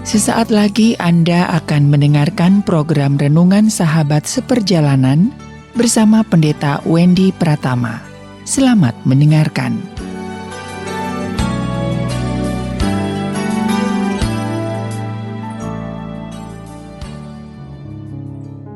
Sesaat lagi Anda akan mendengarkan program Renungan Sahabat Seperjalanan bersama Pendeta Wendy Pratama. Selamat mendengarkan.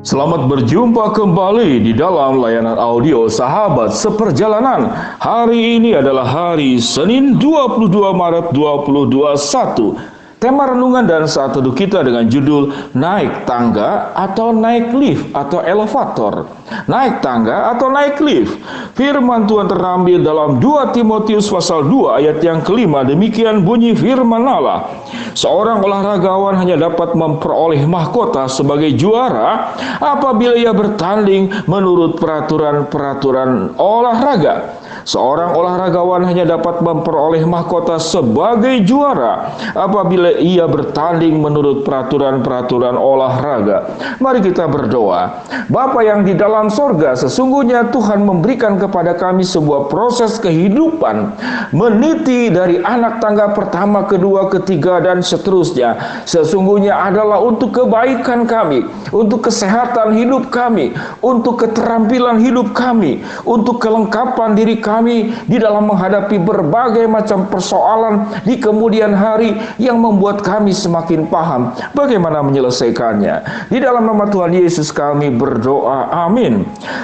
Selamat berjumpa kembali di dalam layanan audio Sahabat Seperjalanan. Hari ini adalah hari Senin 22 Maret 2021. Tema renungan dan saat teduh kita dengan judul Naik Tangga atau Naik Lift atau Elevator. Naik tangga atau naik lift. Firman Tuhan terambil dalam 2 Timotius pasal 2 ayat yang kelima. Demikian bunyi firman Allah. Seorang olahragawan hanya dapat memperoleh mahkota sebagai juara apabila ia bertanding menurut peraturan-peraturan olahraga. Seorang olahragawan hanya dapat memperoleh mahkota sebagai juara apabila ia bertanding menurut peraturan-peraturan olahraga. Mari kita berdoa. Bapa yang di dalam sorga, sesungguhnya Tuhan memberikan kepada kami sebuah proses kehidupan meniti dari anak tangga pertama, kedua, ketiga, dan seterusnya. Sesungguhnya adalah untuk kebaikan kami, untuk kesehatan hidup kami, untuk keterampilan hidup kami, untuk kelengkapan diri kami di dalam menghadapi berbagai macam persoalan di kemudian hari yang membuat kami semakin paham bagaimana menyelesaikannya. Di dalam nama Tuhan Yesus kami berdoa, amin.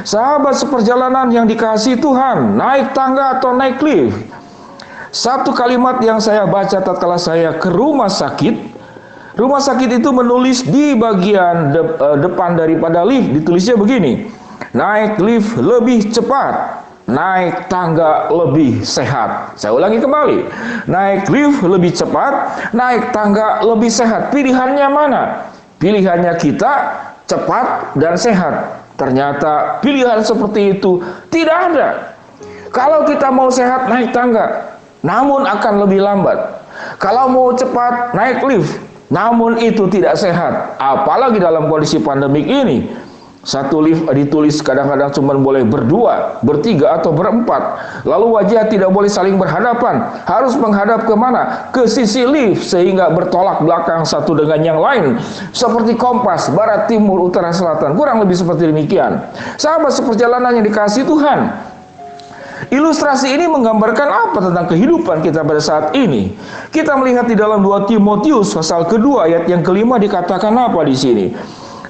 Sahabat seperjalanan yang dikasihi Tuhan, naik tangga atau naik lift. Satu kalimat yang saya baca tatkala saya ke rumah sakit. Rumah sakit itu menulis di bagian depan daripada lift, ditulisnya begini: naik lift lebih cepat, naik tangga lebih sehat. Saya ulangi kembali. Naik lift lebih cepat, naik tangga lebih sehat. Pilihannya mana? Pilihannya kita cepat dan sehat. Ternyata pilihan seperti itu tidak ada. Kalau kita mau sehat, naik tangga, namun akan lebih lambat. Kalau mau cepat, naik lift, namun itu tidak sehat. Apalagi dalam kondisi pandemik ini. Satu lift ditulis kadang-kadang cuma boleh berdua, bertiga, atau berempat. Lalu wajah tidak boleh saling berhadapan. Harus menghadap kemana? Ke sisi lift, sehingga bertolak belakang satu dengan yang lain. Seperti kompas, barat, timur, utara, selatan. Kurang lebih seperti demikian. Sahabat seperjalanan yang dikasihi Tuhan, ilustrasi ini menggambarkan apa tentang kehidupan kita pada saat ini? Kita melihat di dalam 2 Timotius pasal kedua ayat yang kelima dikatakan apa di sini?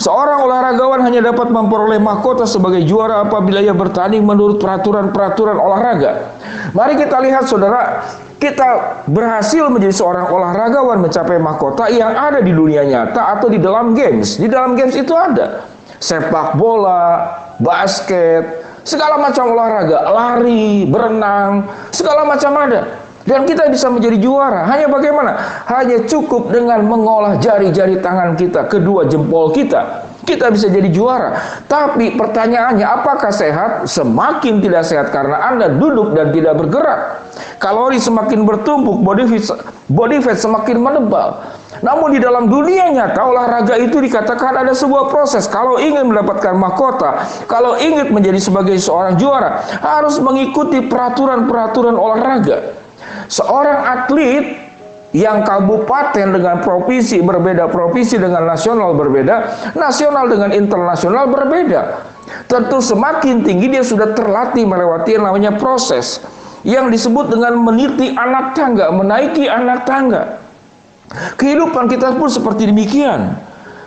Seorang olahragawan hanya dapat memperoleh mahkota sebagai juara apabila ia bertanding menurut peraturan-peraturan olahraga. Mari kita lihat saudara, kita berhasil menjadi seorang olahragawan mencapai mahkota yang ada di dunia nyata atau di dalam games. Di dalam games itu ada sepak bola, basket, segala macam olahraga, lari, berenang, segala macam ada. Dan kita bisa menjadi juara. Hanya bagaimana? Hanya cukup dengan mengolah jari-jari tangan kita, kedua jempol kita. Kita bisa jadi juara. Tapi pertanyaannya, apakah sehat? Semakin tidak sehat karena Anda duduk dan tidak bergerak. Kalori semakin bertumpuk, body fat semakin menebal. Namun di dalam dunia nyata olahraga itu dikatakan ada sebuah proses. Kalau ingin mendapatkan mahkota, kalau ingin menjadi sebagai seorang juara, harus mengikuti peraturan-peraturan olahraga. Seorang atlet yang kabupaten dengan provinsi berbeda, provinsi dengan nasional berbeda, nasional dengan internasional berbeda. Tentu semakin tinggi dia sudah terlatih melewati yang namanya proses yang disebut dengan meniti anak tangga, menaiki anak tangga. Kehidupan kita pun seperti demikian.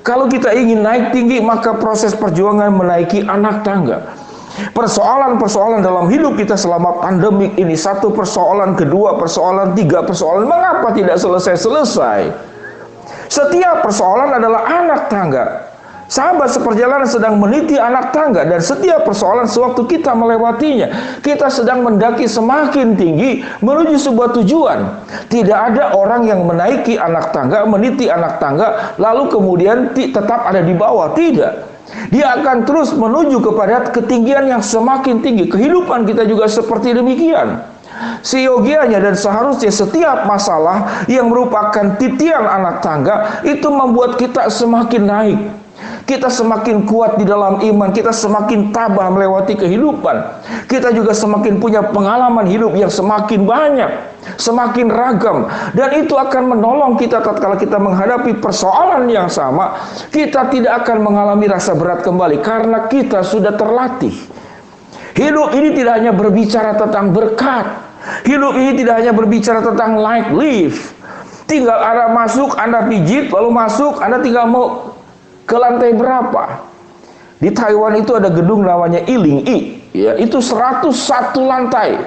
Kalau kita ingin naik tinggi, maka proses perjuangan menaiki anak tangga. Persoalan-persoalan dalam hidup kita selama pandemik ini, satu persoalan, kedua persoalan, tiga persoalan, mengapa tidak selesai-selesai? Setiap persoalan adalah anak tangga. Sahabat seperjalanan sedang meniti anak tangga, dan setiap persoalan sewaktu kita melewatinya, kita sedang mendaki semakin tinggi menuju sebuah tujuan. Tidak ada orang yang menaiki anak tangga, meniti anak tangga, lalu kemudian tetap ada di bawah. Tidak. Dia akan terus menuju kepada ketinggian yang semakin tinggi. Kehidupan kita juga seperti demikian. Seyogianya dan seharusnya setiap masalah yang merupakan titian anak tangga itu membuat kita semakin naik. Kita semakin kuat di dalam iman, kita semakin tabah melewati kehidupan. Kita juga semakin punya pengalaman hidup yang semakin banyak, semakin ragam. Dan itu akan menolong kita tatkala kita menghadapi persoalan yang sama. Kita tidak akan mengalami rasa berat kembali karena kita sudah terlatih. Hidup ini tidak hanya berbicara tentang berkat. Hidup ini tidak hanya berbicara tentang like, live. Tinggal Anda masuk, Anda pijit, lalu masuk, Anda tinggal mau ke lantai berapa? Di Taiwan itu ada gedung namanya Iling I, ya, itu 101 lantai.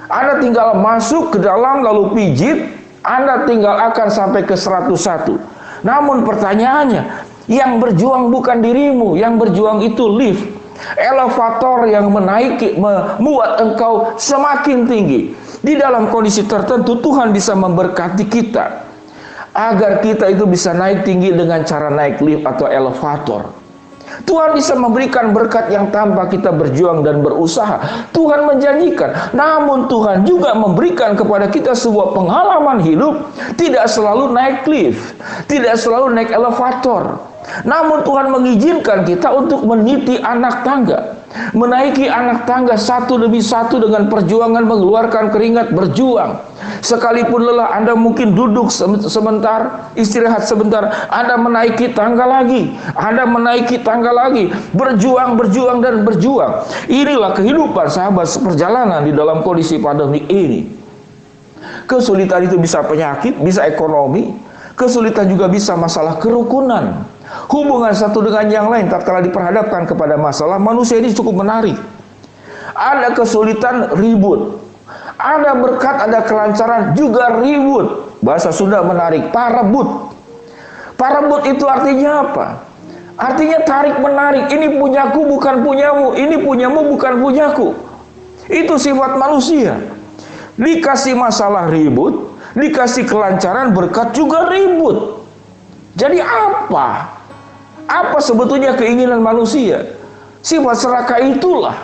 Anda tinggal masuk ke dalam lalu pijit, Anda tinggal akan sampai ke 101. Namun pertanyaannya, yang berjuang bukan dirimu, yang berjuang itu lift, elevator yang menaiki, membuat engkau semakin tinggi. Di dalam kondisi tertentu Tuhan bisa memberkati kita agar kita itu bisa naik tinggi dengan cara naik lift atau elevator. Tuhan bisa memberikan berkat yang tanpa kita berjuang dan berusaha. Tuhan menjanjikan. Namun Tuhan juga memberikan kepada kita sebuah pengalaman hidup. Tidak selalu naik lift, tidak selalu naik elevator. Namun Tuhan mengizinkan kita untuk meniti anak tangga, menaiki anak tangga satu demi satu dengan perjuangan, mengeluarkan keringat, berjuang. Sekalipun lelah, Anda mungkin duduk sebentar, istirahat sebentar, Anda menaiki tangga lagi, Anda menaiki tangga lagi, berjuang, berjuang, dan berjuang. Inilah kehidupan sahabat seperjalanan di dalam kondisi pandemi ini. Kesulitan itu bisa penyakit, bisa ekonomi, kesulitan juga bisa masalah kerukunan. Hubungan satu dengan yang lain tatkala diperhadapkan kepada masalah, manusia ini cukup menarik. Ada kesulitan, ribut. Ada berkat, ada kelancaran, juga ribut. Bahasa Sunda menarik, parebut. Parebut itu artinya apa? Artinya tarik menarik. Ini punyaku bukan punyamu, ini punyamu bukan punyaku. Itu sifat manusia. Dikasih masalah ribut, dikasih kelancaran berkat juga ribut. Jadi apa? Apa sebetulnya keinginan manusia? Sifat serakah itulah.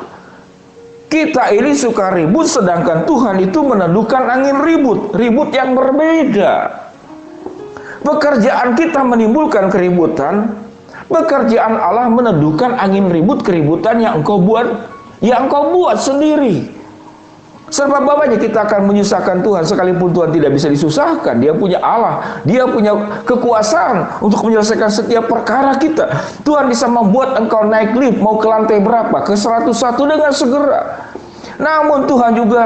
Kita ini suka ribut, sedangkan Tuhan itu menentukan angin ribut. Ribut yang berbeda. Pekerjaan kita menimbulkan keributan. Pekerjaan Allah menentukan angin ribut, keributan yang engkau buat sendiri. Sebab bapaknya kita akan menyusahkan Tuhan, sekalipun Tuhan tidak bisa disusahkan. Dia punya Allah, Dia punya kekuasaan untuk menyelesaikan setiap perkara kita. Tuhan bisa membuat engkau naik lift, mau ke lantai berapa, ke 101 dengan segera. Namun Tuhan juga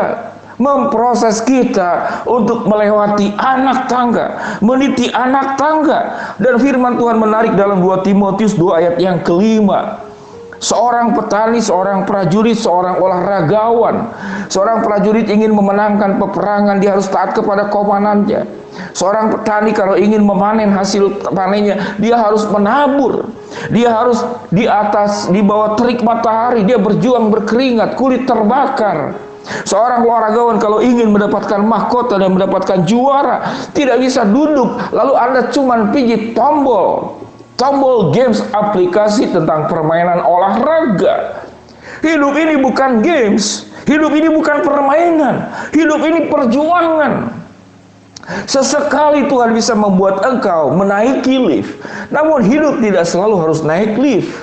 memproses kita untuk melewati anak tangga, meniti anak tangga. Dan firman Tuhan menarik dalam 2 Timotius 2 ayat yang kelima. Seorang petani, seorang prajurit, seorang olahragawan. Seorang prajurit ingin memenangkan peperangan, dia harus taat kepada komandannya. Seorang petani kalau ingin memanen hasil panennya, dia harus menabur. Dia harus di bawah terik matahari, dia berjuang berkeringat, kulit terbakar. Seorang olahragawan kalau ingin mendapatkan mahkota dan mendapatkan juara, tidak bisa duduk lalu Anda cuma pijit tombol games, aplikasi tentang permainan olahraga. Hidup ini bukan games, hidup ini bukan permainan, hidup ini perjuangan. Sesekali Tuhan bisa membuat engkau menaiki lift, namun hidup tidak selalu harus naik lift.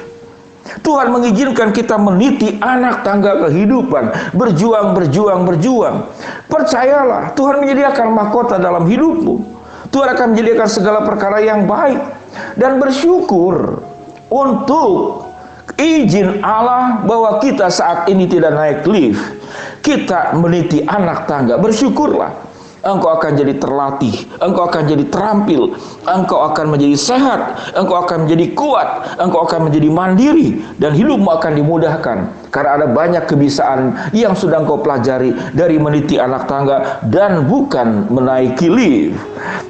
Tuhan mengizinkan kita meniti anak tangga kehidupan, berjuang. Percayalah, Tuhan menyediakan mahkota dalam hidupmu. Tuhan akan menjadikan segala perkara yang baik. Dan bersyukur untuk izin Allah bahwa kita saat ini tidak naik lift, kita meniti anak tangga. Bersyukurlah, engkau akan jadi terlatih, engkau akan jadi terampil, engkau akan menjadi sehat, engkau akan menjadi kuat, engkau akan menjadi mandiri, dan hidupmu akan dimudahkan. Karena ada banyak kebiasaan yang sudah engkau pelajari dari meniti anak tangga dan bukan menaiki lift.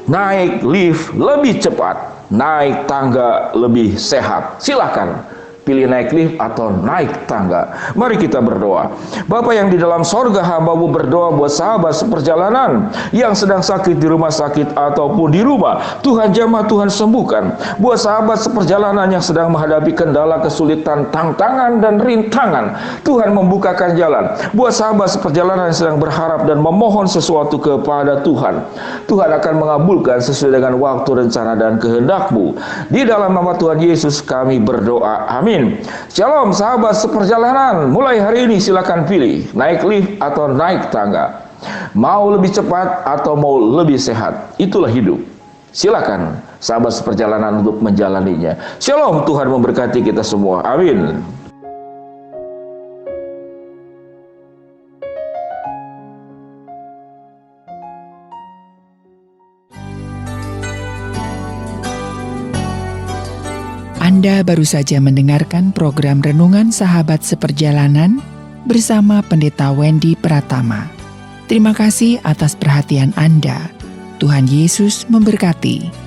Naik lift lebih cepat, naik tangga lebih sehat. Silakan Pilih naik lift atau naik tangga. Mari kita berdoa. Bapa yang di dalam sorga, hamba-Mu berdoa buat sahabat seperjalanan yang sedang sakit di rumah sakit ataupun di rumah. Tuhan jamah, Tuhan sembuhkan. Buat sahabat seperjalanan yang sedang menghadapi kendala, kesulitan, tantangan dan rintangan, Tuhan membukakan jalan. Buat sahabat seperjalanan yang sedang berharap dan memohon sesuatu kepada Tuhan, Tuhan akan mengabulkan sesuai dengan waktu, rencana dan kehendak-Mu. Di dalam nama Tuhan Yesus kami berdoa. Amin. Shalom sahabat seperjalanan. Mulai hari ini silakan pilih naik lift atau naik tangga. Mau lebih cepat atau mau lebih sehat. Itulah hidup. Silakan sahabat seperjalanan untuk menjalaninya. Shalom, Tuhan memberkati kita semua. Amin. Anda baru saja mendengarkan program Renungan Sahabat Seperjalanan bersama Pendeta Wendy Pratama. Terima kasih atas perhatian Anda. Tuhan Yesus memberkati.